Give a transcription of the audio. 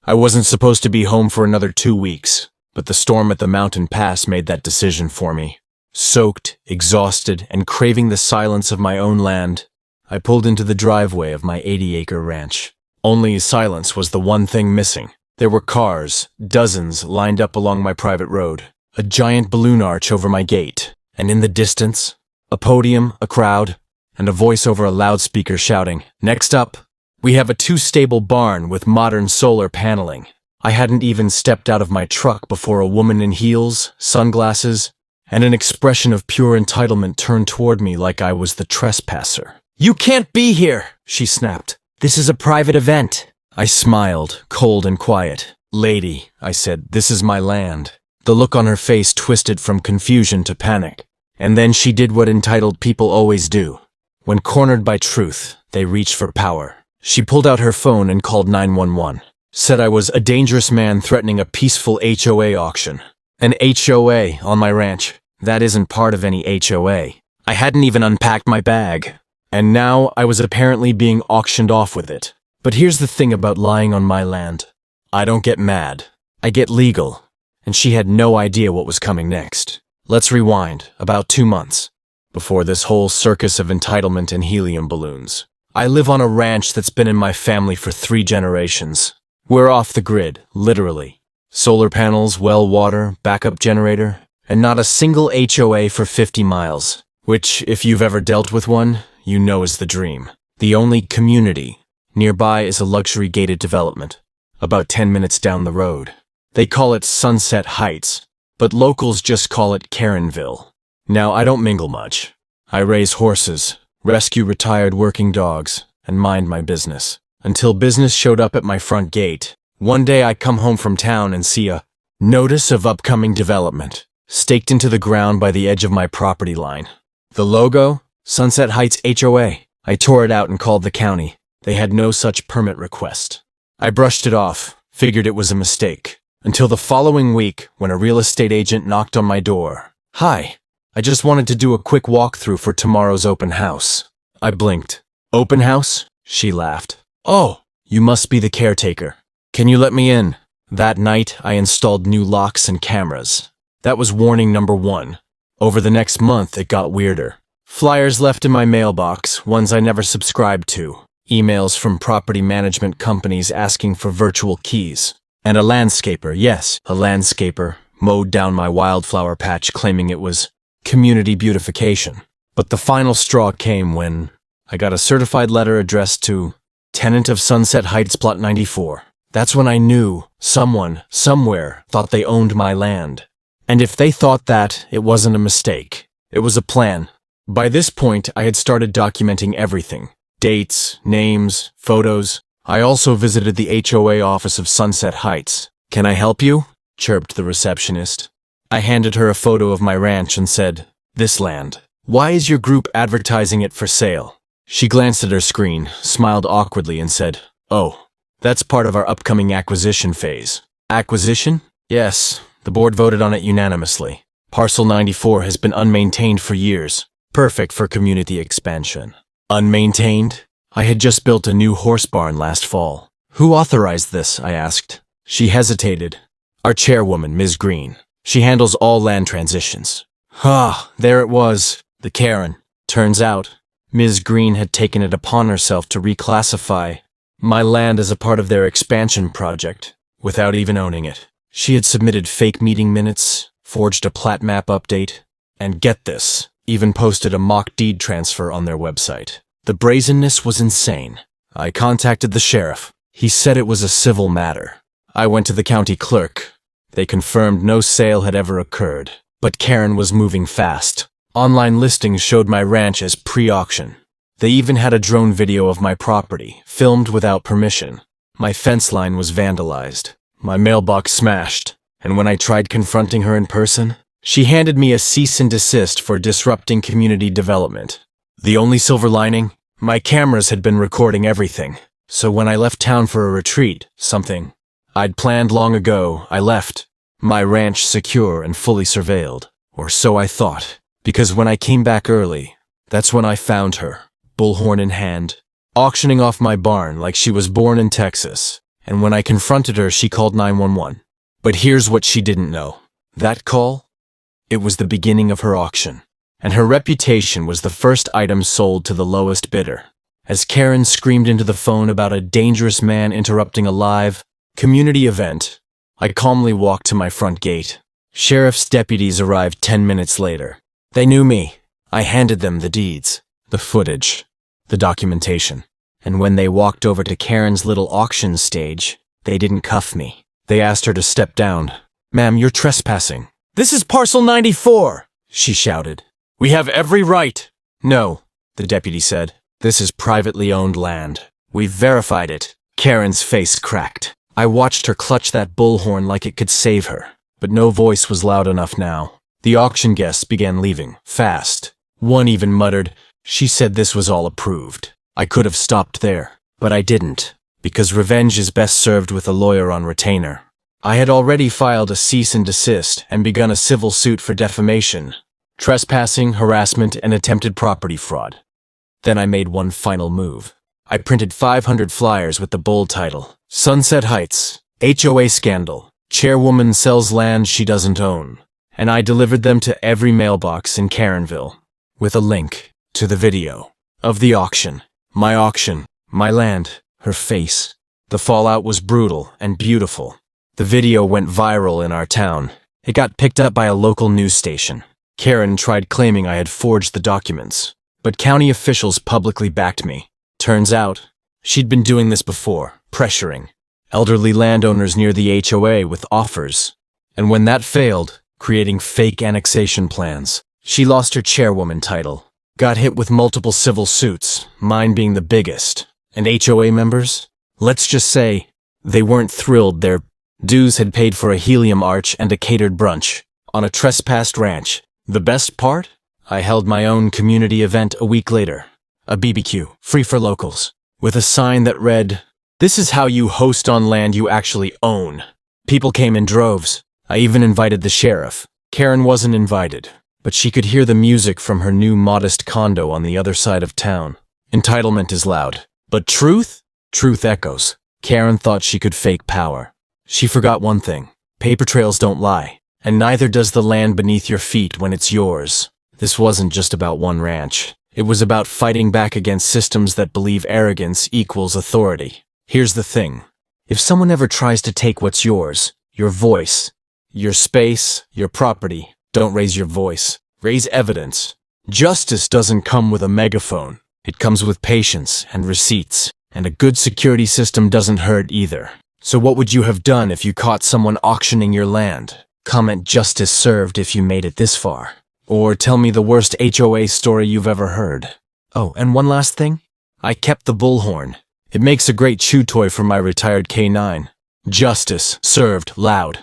I wasn't supposed to be home for another 2 weeks, but the storm at the mountain pass made that decision for me. Soaked, exhausted, and craving the silence of my own land, I pulled into the driveway of my 80-acre ranch. Only silence was the one thing missing. There were cars, dozens, lined up along my private road, a giant balloon arch over my gate, and in the distance, a podium, a crowd, and a voice over a loudspeaker shouting, "Next up, we have a 2-stable barn with modern solar paneling." I hadn't even stepped out of my truck before a woman in heels, sunglasses, and an expression of pure entitlement turned toward me like I was the trespasser. "You can't be here," she snapped. "This is a private event." I smiled, cold and quiet. "Lady," I said, "this is my land." The look on her face twisted from confusion to panic. And then she did what entitled people always do. When cornered by truth, they reach for power. She pulled out her phone and called 911. Said I was a dangerous man threatening a peaceful HOA auction. An HOA on my ranch. That isn't part of any HOA. I hadn't even unpacked my bag. And now I was apparently being auctioned off with it. But here's the thing about lying on my land. I don't get mad. I get legal. And she had no idea what was coming next. Let's rewind about 2 months before this whole circus of entitlement and helium balloons. I live on a ranch that's been in my family for 3 generations. We're off the grid, literally. Solar panels, well water, backup generator, and not a single HOA for 50 miles, which, if you've ever dealt with one, you know is the dream. The only community nearby is a luxury gated development, about 10 minutes down the road. They call it Sunset Heights, but locals just call it Karenville. Now, I don't mingle much. I raise horses, rescue retired working dogs, and mind my business. Until business showed up at my front gate. One day I come home from town and see a notice of upcoming development staked into the ground by the edge of my property line. The logo? Sunset Heights HOA. I tore it out and called the county. They had no such permit request. I brushed it off, figured it was a mistake. Until the following week, when a real estate agent knocked on my door. "Hi, I just wanted to do a quick walkthrough for tomorrow's open house." I blinked. "Open house?" She laughed. "Oh, you must be the caretaker. Can you let me in?" That night, I installed new locks and cameras. That was warning number 1. Over the next month, it got weirder. Flyers left in my mailbox, ones I never subscribed to. Emails from property management companies asking for virtual keys. And a landscaper, yes, a landscaper, mowed down my wildflower patch claiming it was community beautification. But the final straw came when I got a certified letter addressed to tenant of Sunset Heights Plot 94. That's when I knew someone, somewhere, thought they owned my land. And if they thought that, it wasn't a mistake. It was a plan. By this point, I had started documenting everything. Dates, names, photos. I also visited the HOA office of Sunset Heights. "Can I help you?" chirped the receptionist. I handed her a photo of my ranch and said, "This land. Why is your group advertising it for sale?" She glanced at her screen, smiled awkwardly, and said, "Oh, that's part of our upcoming acquisition phase." "Acquisition?" "Yes, the board voted on it unanimously. Parcel 94 has been unmaintained for years. Perfect for community expansion." Unmaintained? I had just built a new horse barn last fall. "Who authorized this?" I asked. She hesitated. "Our chairwoman, Ms. Green. She handles all land transitions." There it was, the Karen. Turns out, Ms. Green had taken it upon herself to reclassify my land as a part of their expansion project, without even owning it. She had submitted fake meeting minutes, forged a plat map update, and get this, even posted a mock deed transfer on their website. The brazenness was insane. I contacted the sheriff. He said it was a civil matter. I went to the county clerk. They confirmed no sale had ever occurred. But Karen was moving fast. Online listings showed my ranch as pre-auction. They even had a drone video of my property, filmed without permission. My fence line was vandalized. My mailbox smashed. And when I tried confronting her in person, she handed me a cease and desist for disrupting community development. The only silver lining? My cameras had been recording everything. So when I left town for a retreat, something I'd planned long ago, I left my ranch secure and fully surveilled. Or so I thought. Because when I came back early, that's when I found her, bullhorn in hand, auctioning off my barn like she was born in Texas. and when I confronted her, she called 911. But here's what she didn't know. That call? It was the beginning of her auction, and her reputation was the first item sold to the lowest bidder. As Karen screamed into the phone about a dangerous man interrupting a live community event, I calmly walked to my front gate. Sheriff's deputies arrived 10 minutes later. They knew me. I handed them the deeds, the footage, the documentation. And when they walked over to Karen's little auction stage, they didn't cuff me. They asked her to step down. "Ma'am, you're trespassing." "This is parcel 94, she shouted. "We have every right." "No," the deputy said. "This is privately owned land. We've verified it." Karen's face cracked. I watched her clutch that bullhorn like it could save her, but no voice was loud enough now. The auction guests began leaving, fast. One even muttered, "She said this was all approved." I could have stopped there, but I didn't, because revenge is best served with a lawyer on retainer. I had already filed a cease and desist and begun a civil suit for defamation, trespassing, harassment, and attempted property fraud. Then I made one final move. I printed 500 flyers with the bold title, "Sunset Heights, HOA Scandal, Chairwoman Sells Land She Doesn't Own," and I delivered them to every mailbox in Karenville, with a link to the video of the auction, my land, her face. The fallout was brutal and beautiful. The video went viral in our town. It got picked up by a local news station. Karen tried claiming I had forged the documents, but county officials publicly backed me. Turns out, she'd been doing this before, pressuring elderly landowners near the HOA with offers. And when that failed, creating fake annexation plans, she lost her chairwoman title, got hit with multiple civil suits, mine being the biggest. And HOA members? Let's just say, they weren't thrilled. Their dues had paid for a helium arch and a catered brunch on a trespassed ranch. The best part? I held my own community event a week later. A BBQ, free for locals, with a sign that read, "This is how you host on land you actually own." People came in droves. I even invited the sheriff. Karen wasn't invited, but she could hear the music from her new modest condo on the other side of town. Entitlement is loud, but truth? Truth echoes. Karen thought she could fake power. She forgot one thing. Paper trails don't lie, and neither does the land beneath your feet when it's yours. This wasn't just about one ranch. It was about fighting back against systems that believe arrogance equals authority. Here's the thing. If someone ever tries to take what's yours, your voice, your space, your property, don't raise your voice. Raise evidence. Justice doesn't come with a megaphone. It comes with patience and receipts. And a good security system doesn't hurt either. So what would you have done if you caught someone auctioning your land? Comment "justice served" if you made it this far. Or tell me the worst HOA story you've ever heard. Oh, and one last thing. I kept the bullhorn. It makes a great chew toy for my retired K9. Justice served loud.